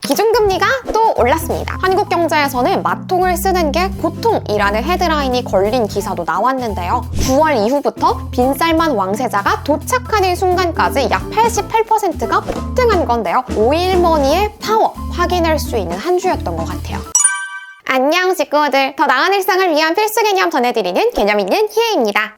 기준금리가 또 올랐습니다. 한국 경제에서는 마통을 쓰는 게 고통이라는 헤드라인이 걸린 기사도 나왔는데요. 9월 이후부터 빈쌀만 왕세자가 도착하는 순간까지 약 88%가 폭등한 건데요. 오일머니의 파워 확인할 수 있는 한 주였던 것 같아요. 안녕 식구들, 더 나은 일상을 위한 필수 개념 전해드리는 개념 있는 희애입니다.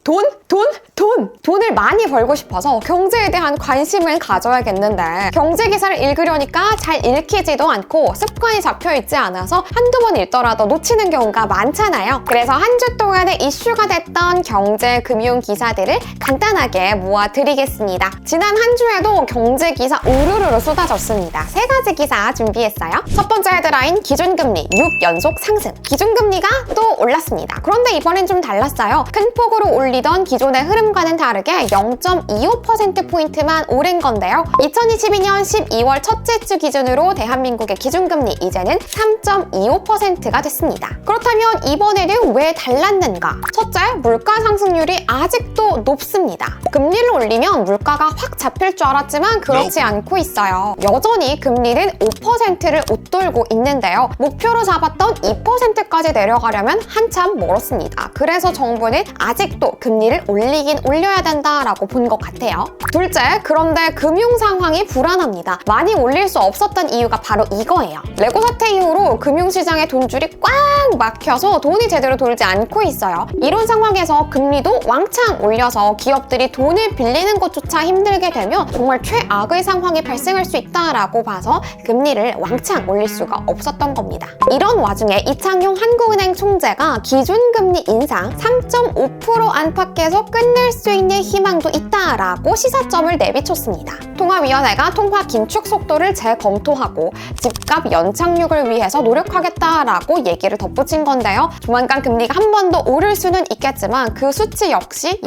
돈을 많이 벌고 싶어서 경제에 대한 관심을 가져야겠는데 경제 기사를 읽으려니까 잘 읽히지도 않고 습관이 잡혀있지 않아서 한두 번 읽더라도 놓치는 경우가 많잖아요. 그래서 한 주 동안에 이슈가 됐던 경제, 금융 기사들을 간단하게 모아드리겠습니다. 지난 한 주에도 경제 기사 우르르 쏟아졌습니다. 3가지 기사 준비했어요. 첫 번째 헤드라인, 기준금리 6연속 상승. 기준금리가 또 올랐습니다. 그런데 이번엔 좀 달랐어요. 큰 폭으로 올리던 기존의 흐름과는 다르게 0.25%포인트만 오른 건데요. 2022년 12월 첫째 주 기준으로 대한민국의 기준금리 이제는 3.25%가 됐습니다. 그렇다면 이번에는 왜 달랐는가? 첫째, 물가 상승률이 아직도 높습니다. 금리를 올리면 물가가 확 잡힐 줄 알았지만 그렇지 않고 있어요. 여전히 금리는 5%를 웃돌고 있는데요. 목표로 잡았던 2%까지 내려가려면 한참 멀었습니다. 그래서 정부는 아직도 금리를 올리긴 올려야 된다라고 본 것 같아요. 둘째, 그런데 금융 상황이 불안합니다. 많이 올릴 수 없었던 이유가 바로 이거예요. 레고 사태 이후로 금융시장의 돈줄이 꽉 막혀서 돈이 제대로 돌지 않고 있어요. 이런 상황에서 금리도 왕창 올려서 기업들이 돈을 빌리는 것조차 힘들게 되면 정말 최악의 상황이 발생할 수 있다라고 봐서 금리를 왕창 올릴 수가 없었던 겁니다. 이런 와중에 이창용 한국은행 총재가 기준금리 인상 3.5% 안팎에서 끝낼 수 있는 희망도 있다라고 시사점을 내비쳤습니다. 통화위원회가 통화 긴축 속도를 재검토하고 집값 연착륙을 위해서 노력하겠다라고 얘기를 덧붙인 건데요. 조만간 금리가 한 번 더 오를 수는 있겠지만 그 수치 역시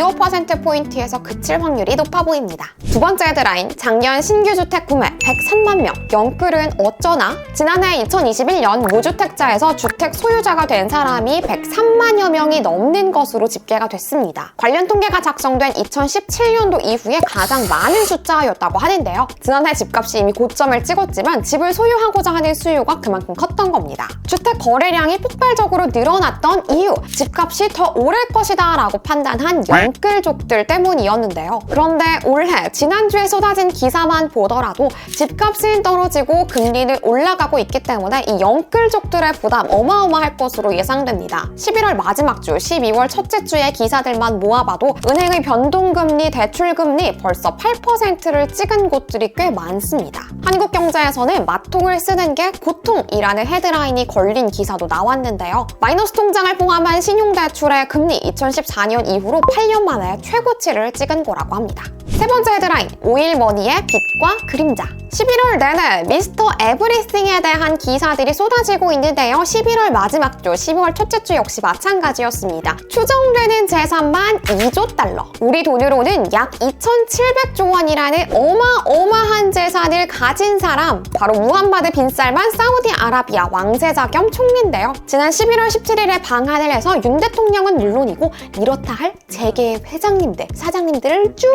0.25%포인트에서 그칠 확률이 높아 보입니다. 두 번째 헤드라인, 작년 신규 주택 구매 103만 명, 영끌은 어쩌나? 지난해 2021년 무주택자에서 주택 소유자가 된 사람이 103만여 명이 넘는 것으로 집계가 됐습니다. 관련 통계가 작성된 2017년도 이후에 가장 많은 숫자였다고 하는데요. 지난해 집값이 이미 고점을 찍었지만 집을 소유하고자 하는 수요가 그만큼 컸던 겁니다. 주택 거래량이 폭발적으로 늘어났던 이유, 집값이 더 오를 것이다 라고 판단한 영끌족들 때문이었는데요. 그런데 올해 지난주에 쏟아진 기사만 보더라도 집값은 떨어지고 금리는 올라가고 있기 때문에 이 영끌족들의 부담 어마어마할 것으로 예상됩니다. 11월 마지막 주, 12월 첫째 주의 기사들만 모아봐도 은행의 변동금리, 대출금리 벌써 8%를 찍은 곳들이 꽤 많습니다. 한국 경제에서는 마통을 쓰는 게 고통이라는 헤드라인이 걸린 기사도 나왔는데요. 마이너스 통장을 포함한 신용대출의 금리 2014년 이후로 8년 만에 최고치를 찍은 거라고 합니다. 세 번째 헤드라인, 오일머니의 빛과 그림자. 11월 내내 미스터 에브리띵에 대한 기사들이 쏟아지고 있는데요. 11월 마지막 주, 12월 첫째 주 역시 마찬가지였습니다. 추정되는 재산만 2조 달러. 우리 돈으로는 약 2,700조 원이라는 어마어마한 재산을 가진 사람, 바로 무함마드 빈 살만 사우디아라비아 왕세자 겸 총리인데요. 지난 11월 17일에 방한을 해서 윤 대통령은 물론이고 이렇다 할 재계의 회장님들, 사장님들을 쭉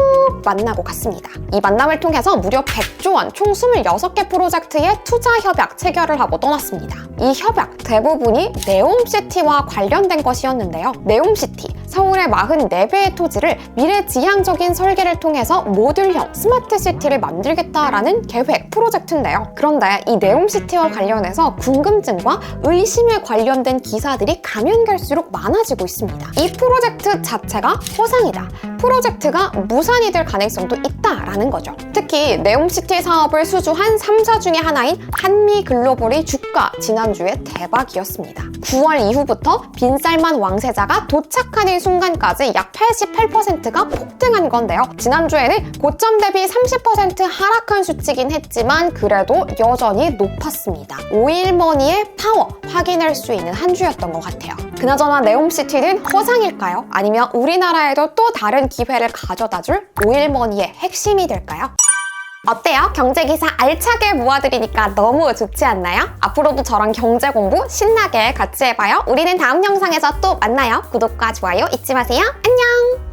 만나고 갔습니다. 이 만남을 통해서 무려 100조 원, 총 26개 프로젝트에 투자 협약 체결을 하고 떠났습니다. 이 협약 대부분이 네옴시티와 관련된 것이었는데요. 네옴시티, 서울의 44배의 토지를 미래지향적인 설계를 통해서 모듈형 스마트시티를 만들겠다라는 계획 프로젝트인데요. 그런데 이 네옴시티와 관련해서 궁금증과 의심에 관련된 기사들이 가면 갈수록 많아지고 있습니다. 이 프로젝트 자체가 허상이다, 프로젝트가 무산이 될 가능성도 있다라는 거죠. 특히 네옴시티 사업을 수주한 3사 중에 하나인 한미글로벌의 주가 지난주에 대박이었습니다. 9월 이후부터 빈쌀만 왕세자가 도착하는 순간까지 약 88%가 폭등한 건데요. 지난주에는 고점 대비 30% 하락한 수치긴 했지만 그래도 여전히 높았습니다. 오일머니의 파워 확인할 수 있는 한 주였던 것 같아요. 그나저나 네옴시티는 허상일까요? 아니면 우리나라에도 또 다른 기회를 가져다줄 오일머니의 핵심이 될까요? 어때요? 경제기사 알차게 모아드리니까 너무 좋지 않나요? 앞으로도 저랑 경제 공부 신나게 같이 해봐요. 우리는 다음 영상에서 또 만나요. 구독과 좋아요 잊지 마세요. 안녕!